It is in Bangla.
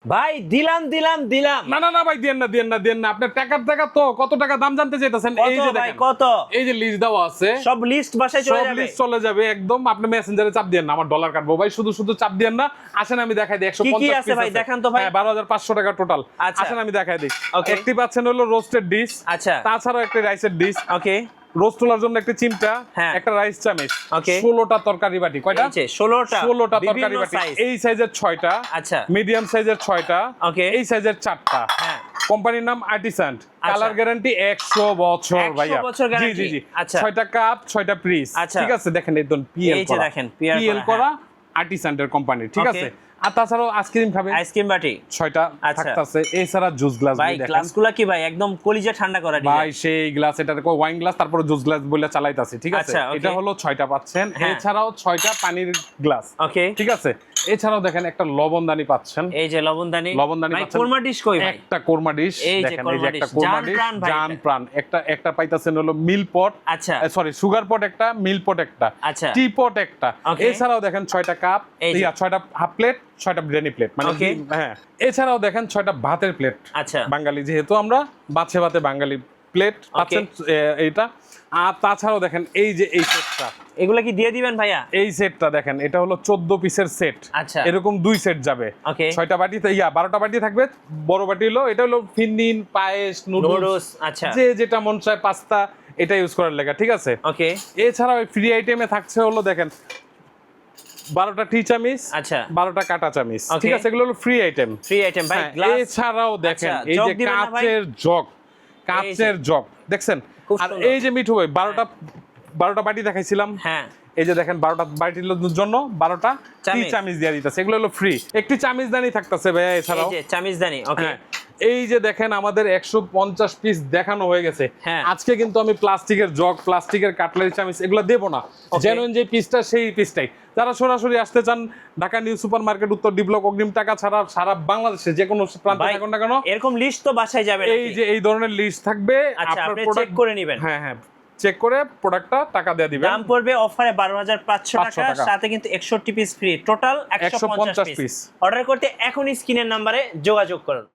ভাই দিলাম দিলাম দিলাম। না না না ভাই, দেন না আপনার টাকা তো কত টাকা দাম জানতে চাইতেছেন? এই যে ভাই দেখেন, কত? এই যে লিস্ট দেওয়া আছে, সব লিস্ট বাসায় চলে সব যাবে। লিস্ট চলে যাবে একদম। আপনি মেসেঞ্জারে চাপ দিয়েন না, আমার ডলার কাটবো ভাই। শুধু চাপ দিয়েন না, আসেন আমি দেখাই দিই। 150 কি আছে ভাই দেখান তো ভাই। হ্যাঁ 12,500 টাকা টোটাল। আচ্ছা। আসেন আমি দেখাই দিই। ওকে। একটি পাচ্ছেন হলো রোস্টেড ডিশ, আচ্ছা। তাছাড়াও একটা রাইসের ডিশ, ওকে। রোস্ট তোলার জন্য একটা চিমটা, হ্যাঁ। একটা রাইস চামচ, ওকে। 16টা তরকারি বাটি। কয়টা? এই যে 16টা 16টা তরকারি বিভিন্ন বাটি। size। এই সাইজের 6টা, আচ্ছা। মিডিয়াম সাইজের 6টা, ওকে। এই সাইজের 4টা। হ্যাঁ। কোম্পানির নাম আর্টিসান, কালার গ্যারান্টি 100 বছর 100 ভাইয়া। বছর জি guarantee। জি জি। আচ্ছা। 6টা কাপ, 6টা পিস। আচ্ছা। ঠিক আছে, দেখেন একদম পিএল এই যে করা। দেখেন, PR পিএল করা, করা আর্টিসানের কোম্পানি। ঠিক ওকে। আছে। আর তাছাড়াও আইসক্রিম খাবে, আইসক্রিম বাটি। 6টা আচ্ছা। থাকতাছে। এছাড়া জুস গ্লাস ভাই দেখেন গ্লাসগুলো কি ভাই একদম কলিজা ঠান্ডা করা ভাই, ডিজাইন। সেই গ্লাস, এটা ওয়াইন গ্লাস, তারপর জুস গ্লাস বলে চালাইতাছি। ঠিক আছে, আচ্ছা, ওকে। এটা হলো 6টা পাচ্ছেন। হ্যাঁ। এছাড়াও 6টা পানির গ্লাস। ওকে। ঠিক আছে। এছাড়াও দেখেন একটা লবণদানি পাচ্ছেন। এই যে লবণদানি। লবণদানি ভাই পাচ্ছেন। কোরমা ডিশ কই ভাই? একটা কোরমা ডিশ এই যে দেখেন, এই কোরমা যে একটা ডিশ। কোরমা জান ডিশ, প্রাণ ভাই জান এটা। প্রাণ। একটা পাইতাছেন হলো মিল পট, আচ্ছা। সরি সুগার পট একটা, মিল পট একটা, আচ্ছা। টি পট একটা। ওকে। এছাড়াও দেখেন 6টা কাপ, এই যে। 6টা হাফ প্লেট, 6টা বিরিয়ানি প্লেট, মানে ওকে। হ্যাঁ। এছাড়াও দেখেন 6টা ভাতের প্লেট। আচ্ছা। বাঙালি যেহেতু আমরা, ভাতে বাঙালি প্লেট পাচ্ছেন এইটা। আর তাছাড়াও দেখেন এই যে এই সেটটা, এগুলা কি দিয়ে দিবেন ভাইয়া? এই সেটটা দেখেন, এটা হলো 14 পিসের সেট। আচ্ছা। এরকম 2 সেট যাবে। ওকে। 6টা বাটিতে 12টা বাটি থাকবে। বড় বাটি হলো, এটা হলো ফিন্নিন, পায়েস, নুডলস, নুডলস, আচ্ছা। যে যেটা মন চায়, পাস্তা, এটা ইউজ করার লেগা। ঠিক আছে। ওকে। এছাড়াও ফ্রি আইটেমে থাকছে হলো দেখেন 12টা টি চামিচ, আচ্ছা। 12টা কাটা চামিচ। Okay. ঠিক আছে, এগুলো হলো ফ্রি আইটেম। ফ্রি আইটেম ভাই। হ্যাঁ, গ্লাস। এছাড়াও দেখেন আচ্ছা, এই জগ যে দিবেন না ভাই? কাচের জগ দেখছেন। খুব আর সুন্দর। এই যে মিঠু ভাই 12টা বাটি দেখাইছিলাম। হ্যাঁ। এই যে দেখেন 12টা বাটির জন্য 12টা টি চামিচ। চামিচ দিয়ে দিতেছে। এগুলো হলো ফ্রি। একটি চামিচ দানি থাকতেছে ভাইয়া। এই এছাড়াও যে চামিচদানি। ওকে। হ্যাঁ, এই যে দেখেন আমাদের 150 পিস দেখানো হয়ে গেছে। হ্যাঁ। আজকে কিন্তু আমি প্লাস্টিকের জগ, প্লাস্টিকের কাটলারি চামিচ এগুলো দেবো না। জেনুইন যে পিসটা, সেই পিসটাই। যারা সরাসরি আসতে চান, ঢাকা নিউ সুপার মার্কেট, উত্তর ডি ব্লক, অগ্রিম টাকা ছাড়া সারা বাংলাদেশে যে কোনো প্রান্তে ভাই থাকুন না কেন, এরকম লিস্ট তো বাসায় যাবে এই যে এই ধরনের লিস্ট থাকবে। আচ্ছা, আপনার আপনি প্রোডাক্ট চেক করে নিবেন। হ্যাঁ হ্যাঁ, চেক করে প্রোডাক্টটা টাকা দিয়ে দিবেন। দাম পড়বে অফারে 12,500 500 টাকা, টাকা। সাথে কিন্তু 61 piece free, total 150 150 piece. Piece. Order করতে এখনই স্ক্রিনের নম্বরে যোগাযোগ করুন।